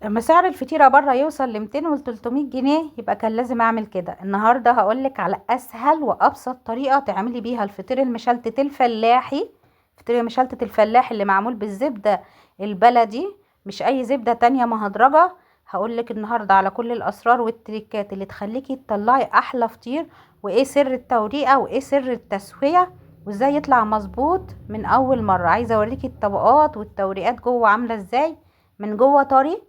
لما سعر الفطيرة بره يوصل ل200 و 300 جنيه يبقى كان لازم اعمل كده. النهارده هقولك على اسهل وابسط طريقة تعملي بيها الفطير المشلتت الفلاحي. الفطير المشلتت الفلاحي اللي معمول بالزبدة البلدي، مش اي زبدة تانية مهدرجة. هقولك النهارده على كل الاسرار والتريكات اللي تخليكي تطلعي احلى فطير، وايه سر التوريقة وايه سر التسوية، وازاي يطلع مظبوط من اول مرة. عايزة اوريكي الطبقات والتوريقات جوه عاملة ازاي، من جوه طري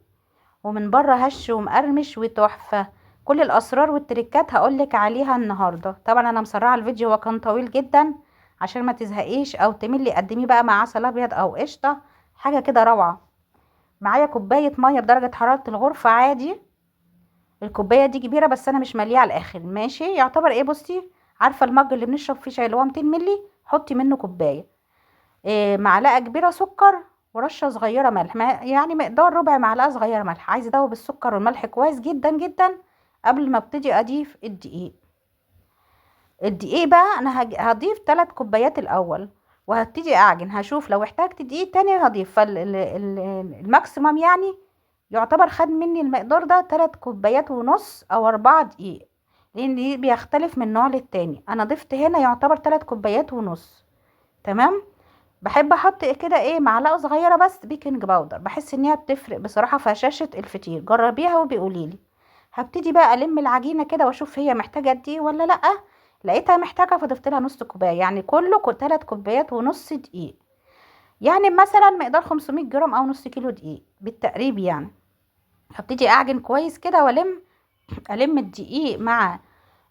ومن بره هش ومقرمش وتحفة. كل الاسرار والتريكات هقولك عليها النهاردة. طبعا انا مسرعة الفيديو وكان طويل جدا عشان ما تزهقيش او تملي. قدميه بقى مع عسل ابيض او قشطة، حاجة كده روعة. معايا كوباية مية بدرجة حرارة الغرفة عادي. الكوباية دي كبيرة بس انا مش ماليه على الاخر، ماشي؟ يعتبر ايه، بصي، عارفة المج اللي بنشرب فيه شاي اللي هو 200 ملي؟ حطي منه كوباية. معلقة كبيرة سكر ورشة صغيرة ملح، يعني مقدار ربع معلقة صغيرة ملح. عايزة ادوب السكر والملح كويس جدا جدا قبل ما ابتدي اضيف الدقيق. الدقيق بقى انا هضيف 3 كوبايات الاول وهبتدي اعجن. هشوف لو احتاجت دقيق تاني هضيف. فالماكسيمم يعني يعتبر خد مني المقدار ده 3 كوبايات ونص او 4 دقيق، لان دي بيختلف من نوع للتاني. انا ضفت هنا يعتبر 3 كوبايات ونص. تمام. بحب احط كده ايه معلقه صغيره بس بيكنج باودر، بحس ان هي بتفرق بصراحه في هشاشه الفطير. جربيها وبيقوليلي. هبتدي بقى الم العجينه كده واشوف هي محتاجه قد ايه ولا لا. لقيتها محتاجه فضفت لها نص كوبايه، يعني كله 3 كوبايات ونص دقيق. يعني مثلا مقدار 500 جرام او نص كيلو دقيق بالتقريب يعني. هبتدي اعجن كويس كده والم الدقيق مع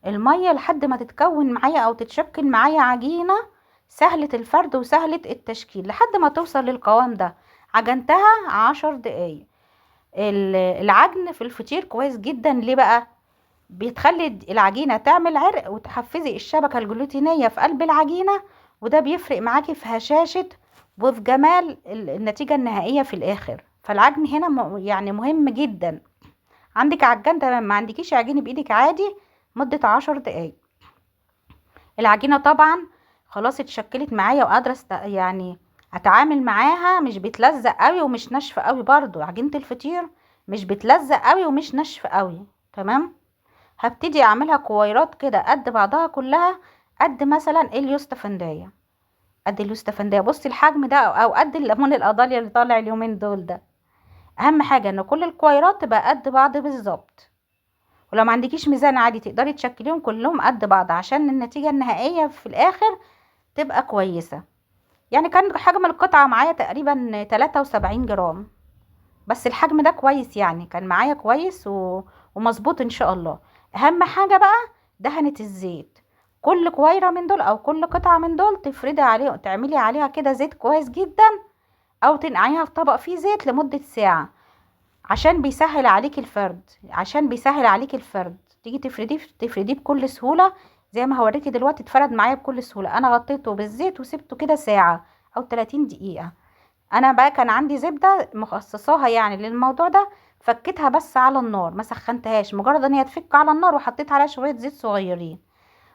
المية لحد ما تتكون معايا او تتشكل معايا عجينة سهلة الفرد وسهلة التشكيل لحد ما توصل للقوام ده. عجنتها 10 دقايق. العجن في الفطير كويس جدا. ليه بقى؟ بتخلي العجينة تعمل عرق وتحفزي الشبكة الجلوتينية في قلب العجينة، وده بيفرق معاكي في هشاشة وفي جمال النتيجة النهائية في الاخر. فالعجن هنا يعني مهم جدا. عندك عجان تمام، ما عندكيش عجيني بايدك عادي مدة 10 دقايق. العجينة طبعا خلاص اتشكلت معايا وقادرة يعني اتعامل معاها. مش بتلزق قوي ومش ناشفة قوي، برضو عجينة الفطير مش بتلزق قوي ومش ناشفة قوي. تمام. هبتدي اعملها كويرات كده قد بعضها كلها، قد مثلا اليوستفندية. قد اليوستفندية، بصي الحجم ده، او قد الليمون القضاليا اللي طالع اليومين دول ده. اهم حاجة ان كل الكويرات تبقى قد بعض بالظبط. ولو ما عندكيش ميزان عادي تقدري تشكليهم كلهم قد بعض عشان النتيجة النهائية في الاخر تبقى كويسة. يعني كان حجم القطعة معايا تقريبا 73 جرام، بس الحجم ده كويس يعني، كان معايا كويس ومظبوط ان شاء الله. اهم حاجة بقى دهنة الزيت. كل كويرة من دول او كل قطعة من دول تفردي عليها تعملي عليها كده زيت كويس جدا، او تنقعيها في طبق فيه زيت لمدة ساعة عشان بيسهل عليك الفرد. تيجي تفرديه بكل سهولة زي ما هوريكي دلوقتي. اتفرد معايا بكل سهولة. انا غطيته بالزيت وسبته كده ساعة او 30 دقيقة. انا بقى كان عندي زبدة مخصصاها يعني للموضوع ده، فكيتها بس على النار، ما سخنتهاش، مجرد ان هي تفك على النار وحطيت عليها شوية زيت صغيرين.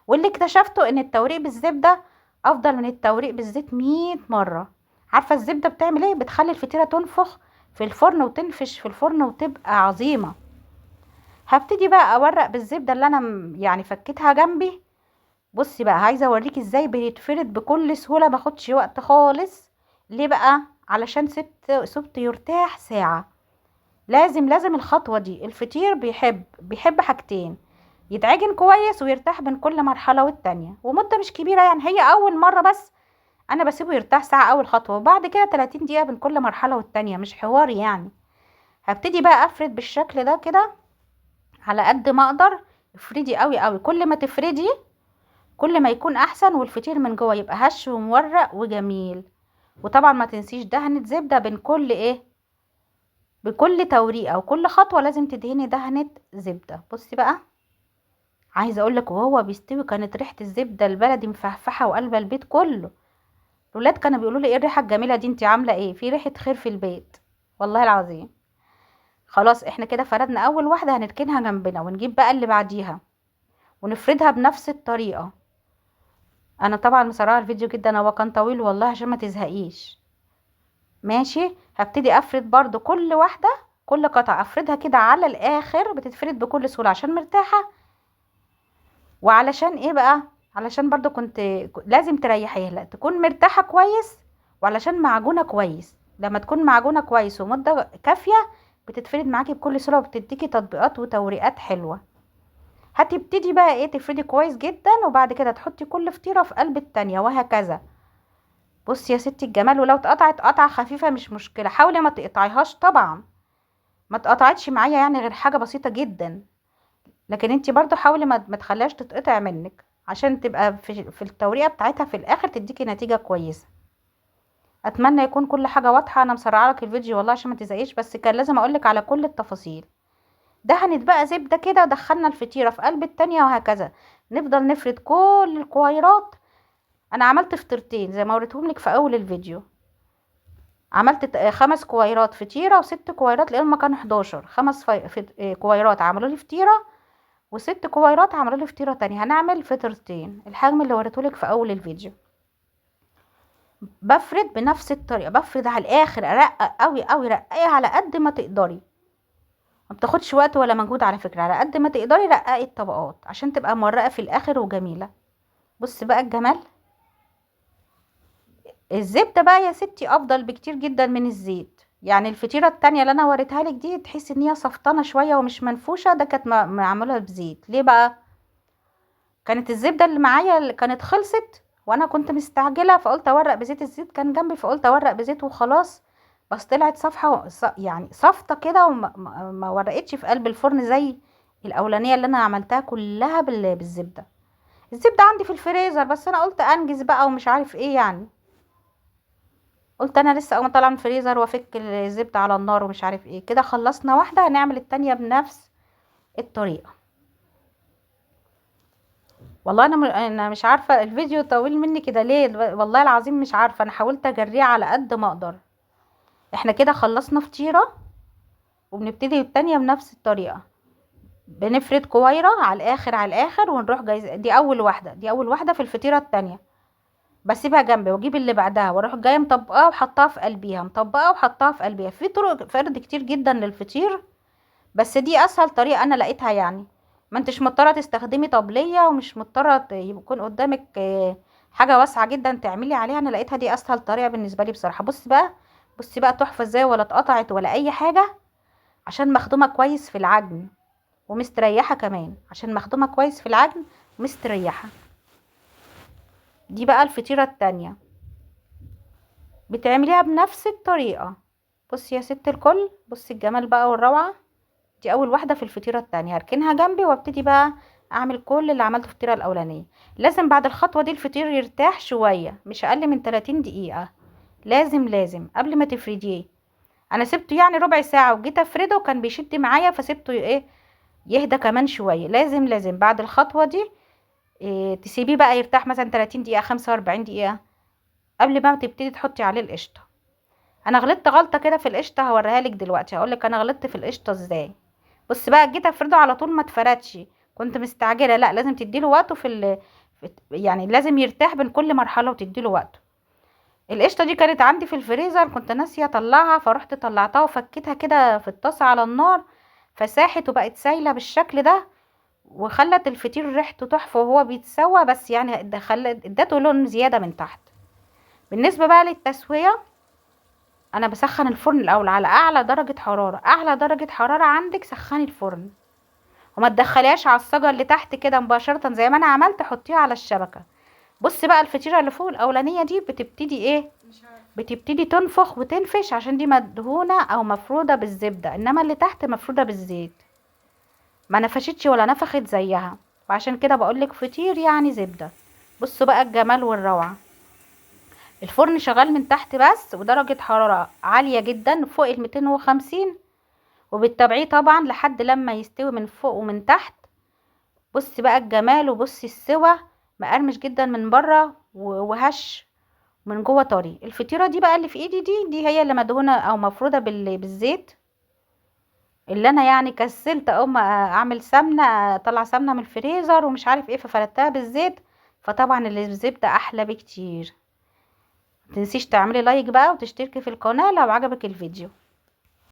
واللي اكتشفته ان التوريق بالزبدة افضل من التوريق بالزيت 100 مرة. عارفة الزبدة بتعمل ايه؟ بتخلي الفطيرة تنفخ في الفرن وتنفش في الفرن وتبقى عظيمة. هبتدي بقى اورق بالزبدة اللي انا يعني فكيتها جنبي. بصي بقى، عايزة اوريكي ازاي بيتفرد بكل سهولة، ماخدش وقت خالص. ليه بقى؟ علشان سبته يرتاح ساعة. لازم الخطوة دي. الفطير بيحب حاجتين: يتعجن كويس ويرتاح بين كل مرحلة والتانية، ومدة مش كبيرة يعني، هي اول مرة بس انا بسيبه يرتاح ساعة اول خطوة، وبعد كده 30 دقيقة بين كل مرحلة والتانية، مش حوار يعني. هبتدي بقى افرد بالشكل ده كده على قد ما اقدر. افردي قوي قوي، كل ما تفردي كل ما يكون احسن، والفطير من جوه يبقى هش ومورق وجميل. وطبعا ما تنسيش دهنة زبدة بين كل ايه، بكل توريقة وكل خطوة لازم تدهني دهنة زبدة. بصي بقى، عايزة اقولك وهو بيستوي كانت ريحة الزبدة البلدي مفحفحة وقلب البيت كله. الولاد كانوا بيقولوا لي ايه الريحة الجميلة دي، انتي عاملة ايه؟ في ريحة خير في البيت والله العظيم. خلاص احنا كده فردنا اول واحدة، هنركنها جنبنا ونجيب بقى اللي بعديها ونفردها بنفس الطريقة. انا طبعا مسرعة الفيديو جدا، هو كان طويل والله عشان ما تزهقيش. ماشي. هبتدي افرد برضو كل واحدة كل قطعة افردها كده على الاخر، بتتفرد بكل سهولة عشان مرتاحة. وعلشان ايه بقى؟ علشان برضو لازم تريحيها، لا تكون مرتاحة كويس، وعلشان معجونة كويس. لما تكون معجونة كويس ومدة كافية بتتفرد معاكي بكل سهولة، وبتديكي تطبيقات وتوريقات حلوة. هتبتدي بقى ايه تفردي كويس جدا، وبعد كده تحطي كل فطيرة في قلب التانية وهكذا. بصي يا ستي الجمال. ولو اتقطعت قطعة خفيفة مش مشكلة، حاولي ما تقطعيهاش طبعا، ما اتقطعتش معايا يعني غير حاجة بسيطة جدا، لكن انتي برضو حاولي ما تخليهاش تتقطع منك، عشان تبقى في التوريقة بتاعتها في الاخر تديكي نتيجة كويسة. اتمنى يكون كل حاجة واضحة. انا مسرعه لك الفيديو والله عشان ما تزهقيش، بس كان لازم اقولك على كل التفاصيل. دهنت بقى زبدة كده، ودخلنا الفطيرة في قلب التانية وهكذا. نفضل نفرد كل الكويرات. انا عملت فطيرتين زي ما وريتهم لك في اول الفيديو. عملت 5 كويرات فطيرة و6 كويرات، لان كانوا 11. 5 كويرات عملوا لي فطيرة، و6 كويرات عملوا لي فطيرة تانية. هنعمل فطيرتين الحجم اللي وريتهولك في اول الفيديو. بفرد بنفس الطريقة، بفرد على الاخر، ارقق قوي قوي، رققي على قد ما تقدري، ما بتاخدش وقت ولا مجهود على فكرة. على قد ما تقدري رققي الطبقات عشان تبقى مرقة في الاخر وجميلة. بص بقى الجمال. الزبدة بقى يا ستي افضل بكتير جدا من الزيت. يعني الفطيرة التانية اللي انا وريتها لك دي تحس ان هي صفطانة شوية ومش منفوشة، ده كانت معمولة بزيت. ليه بقى؟ كانت الزبدة اللي معايا اللي كانت خلصت، وانا كنت مستعجلة، فقلت اورق بزيت. الزيت كان جنبي فقلت اورق بزيت وخلاص. بس طلعت صفحة يعني صفطة كده، وما ورقتش في قلب الفرن زي الاولانية اللي انا عملتها كلها بالزبدة. الزبدة عندي في الفريزر، بس انا قلت انجز بقى ومش عارف ايه يعني. قلت انا لسه اقوم طالعه من الفريزر وافك الزبدة على النار ومش عارف ايه كده. خلصنا واحدة هنعمل التانية بنفس الطريقة. والله انا مش عارفه الفيديو طويل مني كده ليه، والله العظيم مش عارفه. انا حاولت اجريه على قد ما اقدر. احنا كده خلصنا فطيره، وبنبتدي التانية بنفس الطريقه. بنفرد كويره على الاخر على الاخر، ونروح جاي دي اول واحده، دي اول واحده في الفطيره التانية. بسيبها جنبي واجيب اللي بعدها واروح جايه مطبقاها وحطها في قلبيها، مطبقاها وحطها في قلبيها. في طرق فرد كتير جدا للفطير، بس دي اسهل طريقه انا لقيتها يعني. ما انتش مضطره تستخدمي طبليه، ومش مضطره يكون قدامك حاجه واسعه جدا تعملي عليها. انا لقيتها دي اسهل طريقه بالنسبه لي بصراحه. بصي بقى، بصي بقى تحفه ازاي، ولا اتقطعت ولا اي حاجه، عشان مخدومه كويس في العجن ومستريحه كمان. عشان مخدومه كويس في العجن ومستريحه. دي بقى الفطيره التانية بتعمليها بنفس الطريقه. بصي يا ست الكل، بصي الجمال بقى والروعه. دي اول واحده في الفطيره التانية. هركنها جنبي وابتدي بقى اعمل كل اللي عملته في الفطيره الاولانيه. لازم بعد الخطوه دي الفطير يرتاح شويه، مش اقل من 30 دقيقه. لازم قبل ما تفرديه. انا سبته يعني ربع ساعه وجيت افرده وكان بيشد معايا، فسبته ايه يهدى كمان شويه. لازم بعد الخطوه دي إيه تسيبيه بقى يرتاح مثلا 30 دقيقه 45 دقيقه قبل ما تبتدي تحطي عليه القشطه. انا غلطت غلطه كده في القشطه، هوريها لك دلوقتي. هقول لك انا غلطت في القشطه ازاي. بص بقى، جيت افرده على طول ما اتفردش، كنت مستعجله. لا، لازم تديله وقته يعني لازم يرتاح بين كل مرحله وتديله وقته. القشطه دي كانت عندي في الفريزر، كنت ناسيه اطلعها، فروحت طلعتها وفكيتها كده في الطاسه على النار، فساحت وبقت سايله بالشكل ده، وخلت الفطير ريحته تحفه وهو بيتسوى. بس يعني ادته لون زياده من تحت. بالنسبه بقى للتسويه، انا بسخن الفرن الاول على اعلى درجه حراره. اعلى درجه حراره عندك سخني الفرن، وما تدخليهاش على الصاجه اللي تحت كده مباشره زي ما انا عملت، حطيها على الشبكه. بص بقى الفطيره اللي فوق الاولانيه دي بتبتدي ايه، بتبتدي تنفخ وتنفش عشان دي مدهونه او مفروده بالزبده، انما اللي تحت مفروده بالزيت، ما نفشتش ولا نفخت زيها. وعشان كده بقولك فطير يعني زبده. بصوا بقى الجمال والروعه. الفرن شغال من تحت بس، ودرجه حراره عاليه جدا فوق ال 250، وبتتابعيه طبعا لحد لما يستوي من فوق ومن تحت. بص بقى الجمال، وبصي السوا مقرمش جدا من بره وهش من جوه طري. الفطيره دي بقى اللي في ايدي دي هي اللي مدهونه او مفروده بالزيت، اللي انا يعني كسلت اقوم اعمل سمنه، اطلع سمنه من الفريزر ومش عارف ايه، ففردتها بالزيت. فطبعا اللي بالزبده احلى بكتير. متنسيش تعملي لايك بقى وتشتركي في القناه لو عجبك الفيديو.